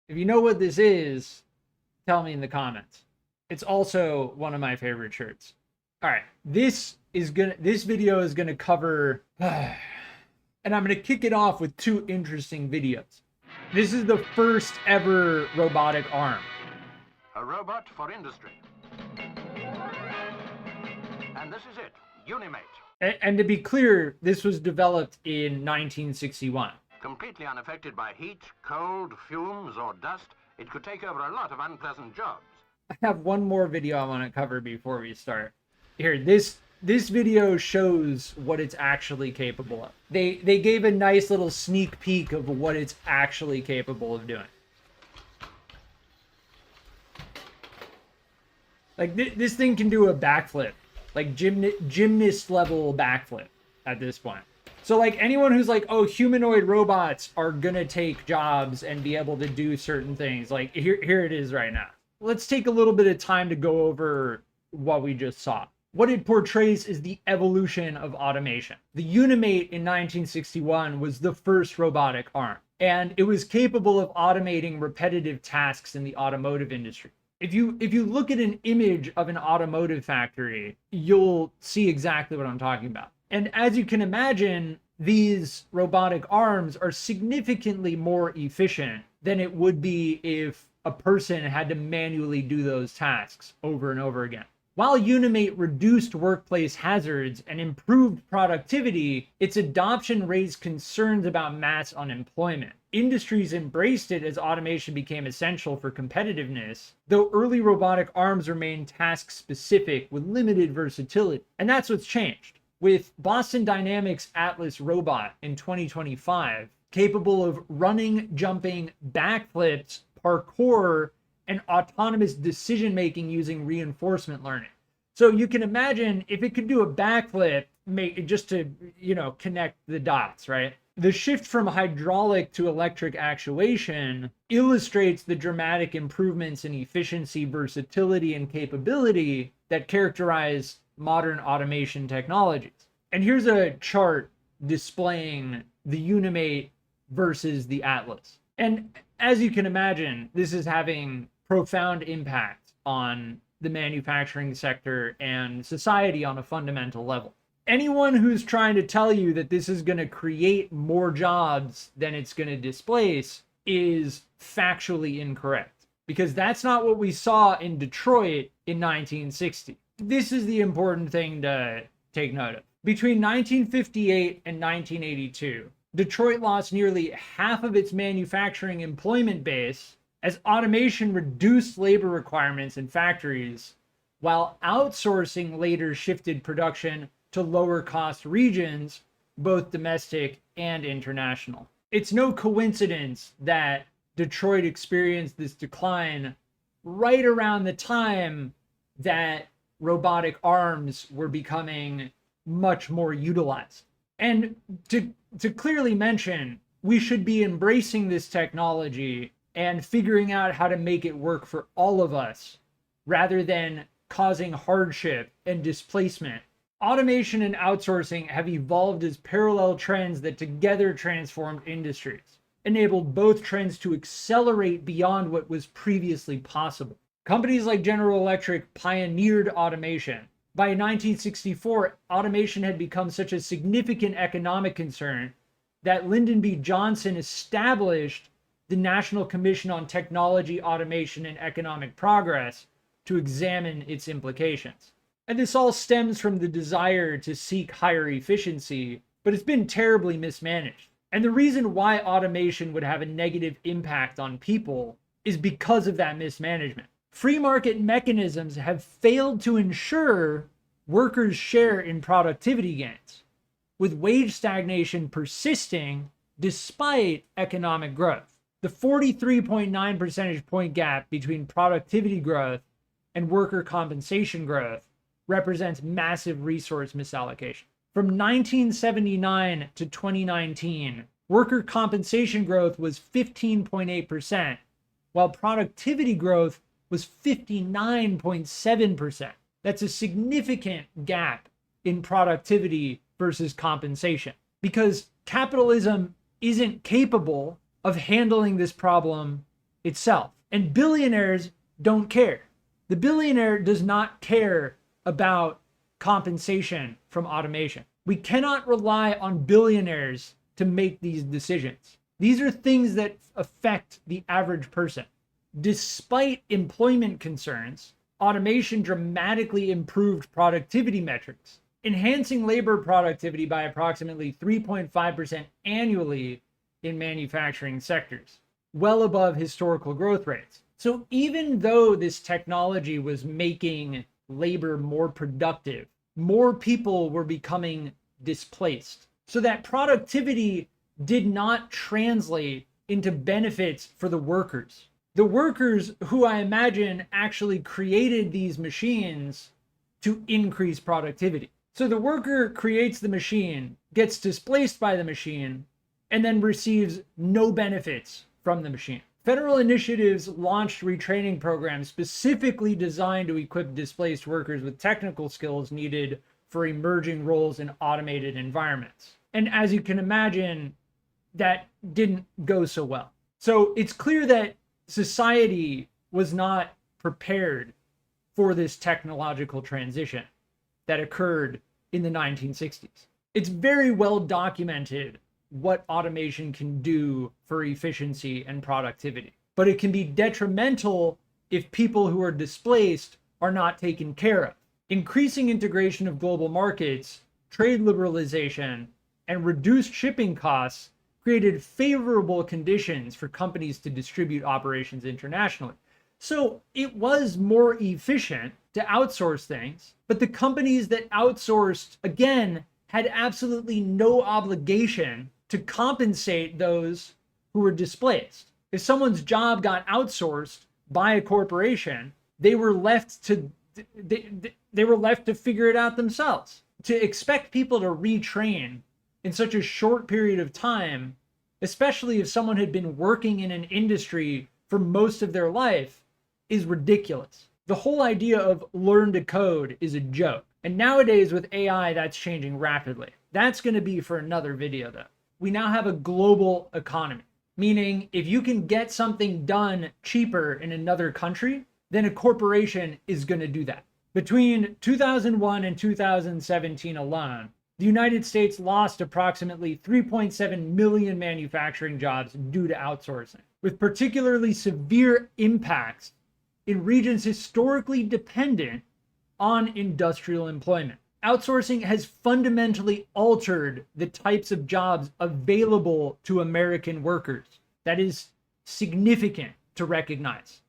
If you know what this is, tell me in the comments. It's also one of my favorite shirts. All right, this video is gonna cover, and I'm gonna kick it off with two interesting videos. This is the first ever robotic arm. A robot for industry. And this is it, Unimate. And to be clear, this was developed in 1961. Completely unaffected by heat, cold, fumes, or dust, it could take over a lot of unpleasant jobs. I have one more video I want to cover before we start. Here, this video shows what it's actually capable of. They gave a nice little sneak peek of what it's actually capable of doing. Like this thing can do a backflip, like gymnast level backflip at this point. So like anyone who's like, oh, humanoid robots are gonna take jobs and be able to do certain things, like here it is right now. Let's take a little bit of time to go over what we just saw. What it portrays is the evolution of automation. The Unimate in 1961 was the first robotic arm, and it was capable of automating repetitive tasks in the automotive industry. If you look at an image of an automotive factory, you'll see exactly what I'm talking about. And as you can imagine, these robotic arms are significantly more efficient than it would be if a person had to manually do those tasks over and over again. While Unimate reduced workplace hazards and improved productivity, its adoption raised concerns about mass unemployment. Industries embraced it as automation became essential for competitiveness, though early robotic arms remained task-specific with limited versatility. And that's what's changed. With Boston Dynamics Atlas Robot in 2025, capable of running, jumping, backflips, parkour, and autonomous decision-making using reinforcement learning. So you can imagine if it could do a backflip, just to, connect the dots, right? The shift from hydraulic to electric actuation illustrates the dramatic improvements in efficiency, versatility, and capability that characterize modern automation technologies. And here's a chart displaying the Unimate versus the Atlas. And as you can imagine, this is having profound impact on the manufacturing sector and society on a fundamental level. Anyone who's trying to tell you that this is going to create more jobs than it's going to displace is factually incorrect, because that's not what we saw in Detroit in 1960. This is the important thing to take note of. Between 1958 and 1982, Detroit lost nearly half of its manufacturing employment base as automation reduced labor requirements in factories, while outsourcing later shifted production to lower cost regions, both domestic and international. It's no coincidence that Detroit experienced this decline right around the time that robotic arms were becoming much more utilized. And to clearly mention, we should be embracing this technology and figuring out how to make it work for all of us, rather than causing hardship and displacement. Automation and outsourcing have evolved as parallel trends that together transformed industries, enabled both trends to accelerate beyond what was previously possible. Companies like General Electric pioneered automation. By 1964, automation had become such a significant economic concern that Lyndon B. Johnson established the National Commission on Technology, Automation, and Economic Progress to examine its implications. And this all stems from the desire to seek higher efficiency, but it's been terribly mismanaged. And the reason why automation would have a negative impact on people is because of that mismanagement. Free market mechanisms have failed to ensure workers' share in productivity gains, with wage stagnation persisting despite economic growth. The 43.9 percentage point gap between productivity growth and worker compensation growth represents massive resource misallocation. From 1979 to 2019, worker compensation growth was 15.8%, while productivity growth was 59.7%. That's a significant gap in productivity versus compensation, because capitalism isn't capable of handling this problem itself. And billionaires don't care. The billionaire does not care about compensation from automation. We cannot rely on billionaires to make these decisions. These are things that affect the average person. Despite employment concerns, automation dramatically improved productivity metrics, enhancing labor productivity by approximately 3.5% annually in manufacturing sectors, well above historical growth rates. So even though this technology was making labor more productive, more people were becoming displaced. So that productivity did not translate into benefits for the workers. The workers, who I imagine actually created these machines to increase productivity. So the worker creates the machine, gets displaced by the machine, and then receives no benefits from the machine. Federal initiatives launched retraining programs specifically designed to equip displaced workers with technical skills needed for emerging roles in automated environments. And as you can imagine, that didn't go so well. So it's clear that society was not prepared for this technological transition that occurred in the 1960s. It's very well documented what automation can do for efficiency and productivity, but it can be detrimental if people who are displaced are not taken care of. Increasing integration of global markets, trade liberalization, and reduced shipping costs created favorable conditions for companies to distribute operations internationally. So it was more efficient to outsource things, but the companies that outsourced, again, had absolutely no obligation to compensate those who were displaced. If someone's job got outsourced by a corporation, they were left to figure it out themselves. To expect people to retrain in such a short period of time, especially if someone had been working in an industry for most of their life, is ridiculous. The whole idea of learn to code is a joke. And nowadays with AI, that's changing rapidly. That's going to be for another video though. We now have a global economy, meaning if you can get something done cheaper in another country, then a corporation is going to do that. Between 2001 and 2017 alone, the United States lost approximately 3.7 million manufacturing jobs due to outsourcing, with particularly severe impacts in regions historically dependent on industrial employment. Outsourcing has fundamentally altered the types of jobs available to American workers. That is significant to recognize.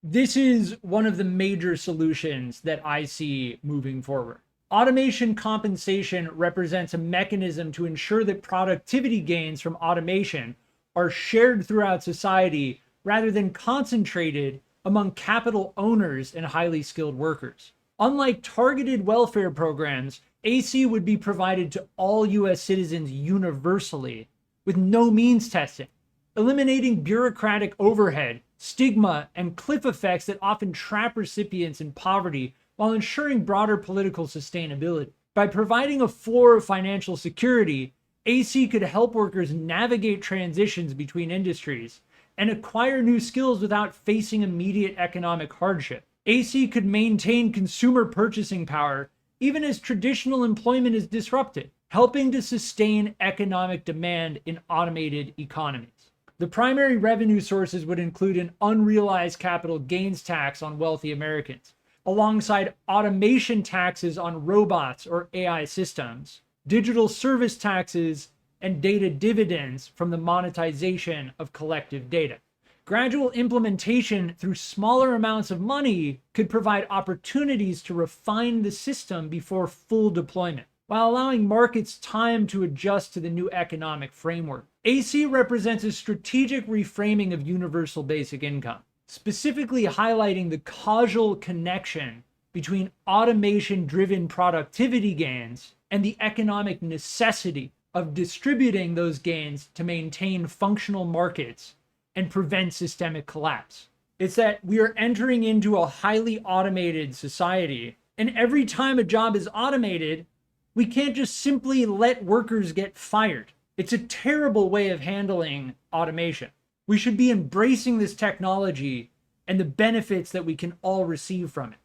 This is one of the major solutions that I see moving forward. Automation compensation represents a mechanism to ensure that productivity gains from automation are shared throughout society rather than concentrated among capital owners and highly skilled workers. Unlike targeted welfare programs, AC would be provided to all US citizens universally with no means testing, eliminating bureaucratic overhead, stigma, and cliff effects that often trap recipients in poverty while ensuring broader political sustainability. By providing a floor of financial security, AC could help workers navigate transitions between industries and acquire new skills without facing immediate economic hardship. AC could maintain consumer purchasing power even as traditional employment is disrupted, helping to sustain economic demand in automated economies. The primary revenue sources would include an unrealized capital gains tax on wealthy Americans, alongside automation taxes on robots or AI systems, digital service taxes, and data dividends from the monetization of collective data. Gradual implementation through smaller amounts of money could provide opportunities to refine the system before full deployment, while allowing markets time to adjust to the new economic framework. AC represents a strategic reframing of universal basic income, specifically highlighting the causal connection between automation-driven productivity gains and the economic necessity of distributing those gains to maintain functional markets and prevent systemic collapse. It's that we are entering into a highly automated society, and every time a job is automated, we can't just simply let workers get fired. It's a terrible way of handling automation. We should be embracing this technology and the benefits that we can all receive from it.